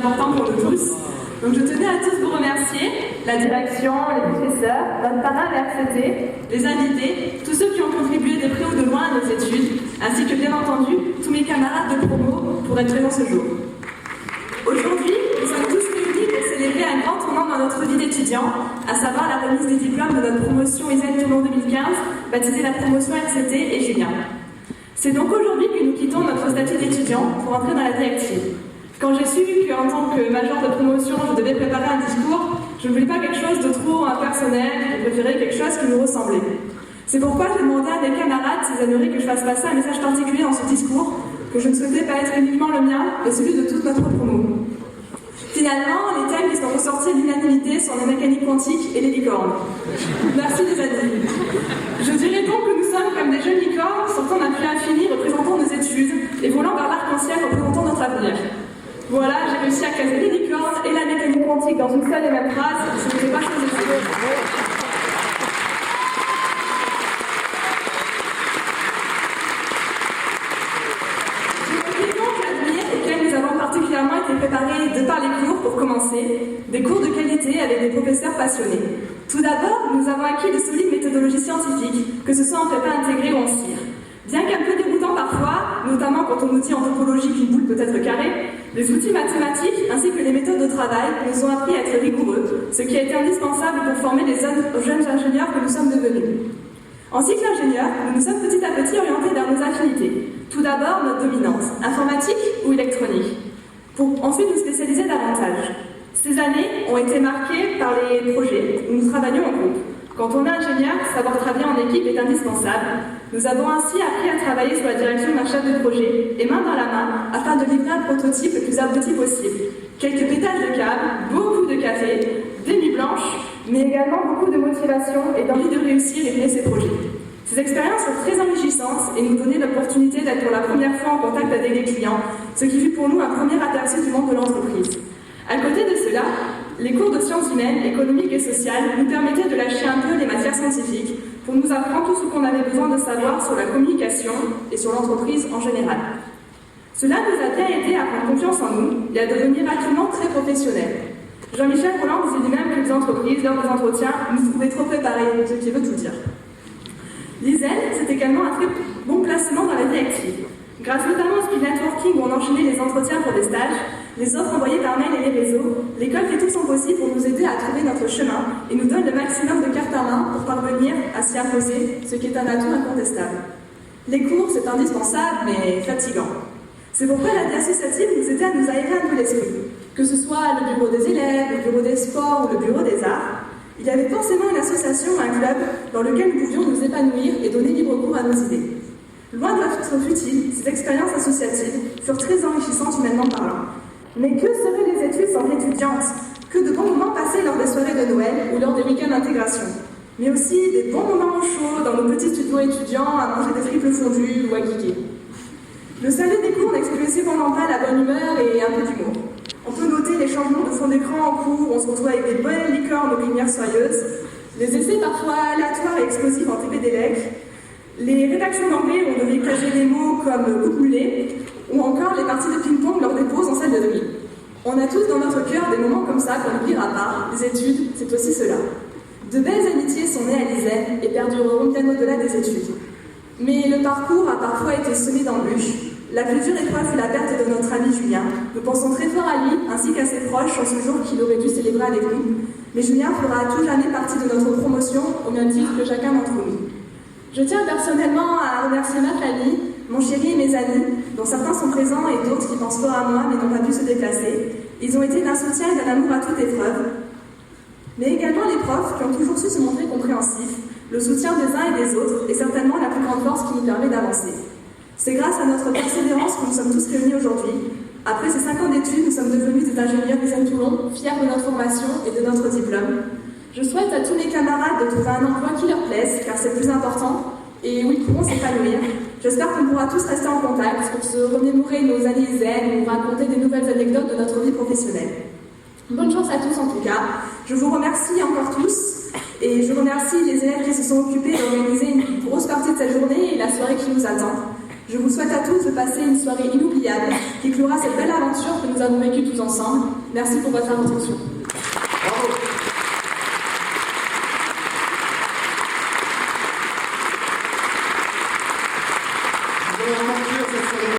important pour nous tous. Donc je tenais à tous vous remercier, la direction, les professeurs, notre parrain RCT, les invités, tous ceux qui ont contribué de près ou de loin à nos études, ainsi que bien entendu tous mes camarades de promo pour être présents ce jour. Aujourd'hui, nous sommes tous réunis pour célébrer un grand tournant dans notre vie d'étudiant, à savoir la remise des diplômes de notre promotion ISEN Toulon 2015, baptisée la promotion RCT et Julien. C'est donc aujourd'hui que nous quittons notre statut d'étudiant pour entrer dans la vie active. Quand j'ai su qu'en tant que major de promotion, je devais préparer un discours, je ne voulais pas quelque chose de trop impersonnel, je préférais quelque chose qui nous ressemblait. C'est pourquoi j'ai demandé à mes camarades s'ils aimeraient que je fasse passer un message particulier dans ce discours, que je ne souhaitais pas être uniquement le mien, mais celui de toute notre promo. Finalement, les thèmes qui sont ressortis à l'unanimité sont la mécanique quantique et les licornes. Merci les amis. Je dirais donc que nous sommes comme des jeunes licornes sortant d'un puits infini représentant nos études et volant vers l'arc-en-ciel représentant notre avenir. Voilà, j'ai réussi à caser les licornes et la mécanique quantique dans une seule et même phrase, ce n'était pas chose de particulièrement été préparés de par les cours pour commencer, des cours de qualité avec des professeurs passionnés. Tout d'abord, nous avons acquis de solides méthodologies scientifiques, que ce soit en prépa intégrée ou en CIR. Bien qu'un peu déroutant parfois, notamment quand on nous dit en topologie qu'une boule peut être carrée, les outils mathématiques ainsi que les méthodes de travail nous ont appris à être rigoureux, ce qui a été indispensable pour former les jeunes ingénieurs que nous sommes devenus. En cycle ingénieur, nous nous sommes petit à petit orientés vers nos affinités. Tout d'abord, notre dominante, informatique ou électronique, pour ensuite nous spécialiser davantage. Ces années ont été marquées par les projets où nous travaillons en groupe. Quand on est ingénieur, savoir travailler en équipe est indispensable. Nous avons ainsi appris à travailler sous la direction d'un chef de projet et main dans la main afin de livrer un prototype le plus abouti possible. Quelques pétages de câble, beaucoup de café, des nuits blanches, mais également beaucoup de motivation et d'envie de réussir et mener ces projets. Ces expériences sont très enrichissantes et nous donnaient l'opportunité d'être pour la première fois en contact avec les clients, ce qui fut pour nous un premier aperçu du monde de l'entreprise. À côté de cela, les cours de sciences humaines, économiques et sociales nous permettaient de lâcher un peu les matières scientifiques pour nous apprendre tout ce qu'on avait besoin de savoir sur la communication et sur l'entreprise en général. Cela nous a bien aidé à prendre confiance en nous et à devenir rapidement très professionnels. Jean-Michel Roland disait lui-même que les entreprises, lors des entretiens, nous trouvaient trop préparés, ce qui veut tout dire. L'ISEN, c'est également un très bon placement dans la vie active. Grâce notamment au speed networking où on enchaînait les entretiens pour des stages, les offres envoyées par mail et les réseaux, l'école fait tout son possible pour nous aider à trouver notre chemin et nous donne le maximum de cartes à main pour parvenir à s'y imposer, ce qui est un atout incontestable. Les cours, c'est indispensable, mais fatigant. C'est pourquoi la vie associative nous aidait à nous aérer un peu l'esprit. Que ce soit le bureau des élèves, le bureau des sports ou le bureau des arts, il y avait forcément une association, un club, dans lequel nous pouvions nous épanouir et donner libre cours à nos idées. Loin d'être futiles, ces expériences associatives furent très enrichissantes humainement parlant. Mais que seraient les études sans étudiantes? Que de bons moments passés lors des soirées de Noël ou lors des week-ends d'intégration. Mais aussi des bons moments au chaud dans nos petits studios étudiants à manger des triples fondus ou à geeker. Le salut des cours n'excluait cependant pas la bonne humeur et un peu d'humour. On peut noter les changements de fond d'écran en cours, on se retrouve avec des belles licornes aux lumières soyeuses, les essais parfois aléatoires et explosifs en TP-Délec, les rédactions d'anglais où on devait cacher des mots comme coupe mulet, ou encore les parties de ping-pong lors des pauses en salle de nuit. On a tous dans notre cœur des moments comme ça qu'on n'oubliera pas. Les études, c'est aussi cela. De belles amitiés sont nées à l'ISEN et perdureront bien au-delà des études. Mais le parcours a parfois été semé d'embûches. La plus dure épreuve fut la perte de notre ami Julien. Nous pensons très fort à lui, ainsi qu'à ses proches, en ce jour qu'il aurait dû célébrer avec nous. Mais Julien fera à tout jamais partie de notre promotion, au même titre que chacun d'entre nous. Je tiens personnellement à remercier ma famille, mon chéri et mes amis, dont certains sont présents et d'autres qui pensent fort à moi mais n'ont pas pu se déplacer. Ils ont été d'un soutien et d'un amour à toute épreuve. Mais également les profs qui ont toujours su se montrer compréhensifs, le soutien des uns et des autres est certainement la plus grande force qui nous permet d'avancer. C'est grâce à notre persévérance que nous sommes tous réunis aujourd'hui. Après ces 5 ans d'études, nous sommes devenus des ingénieurs ISEN Toulon, fiers de notre formation et de notre diplôme. Je souhaite à tous mes camarades de trouver un emploi qui leur plaise, car c'est le plus important, et où ils pourront s'épanouir. J'espère qu'on pourra tous rester en contact pour se remémorer nos années ISEN ou raconter des nouvelles anecdotes de notre vie professionnelle. Bonne chance à tous en tout cas. Je vous remercie encore tous, et je remercie les élèves qui se sont occupés d'organiser une grosse partie de cette journée et la soirée qui nous attend. Je vous souhaite à tous de passer une soirée inoubliable qui clora cette belle aventure que nous avons vécue tous ensemble. Merci pour votre attention. Bravo.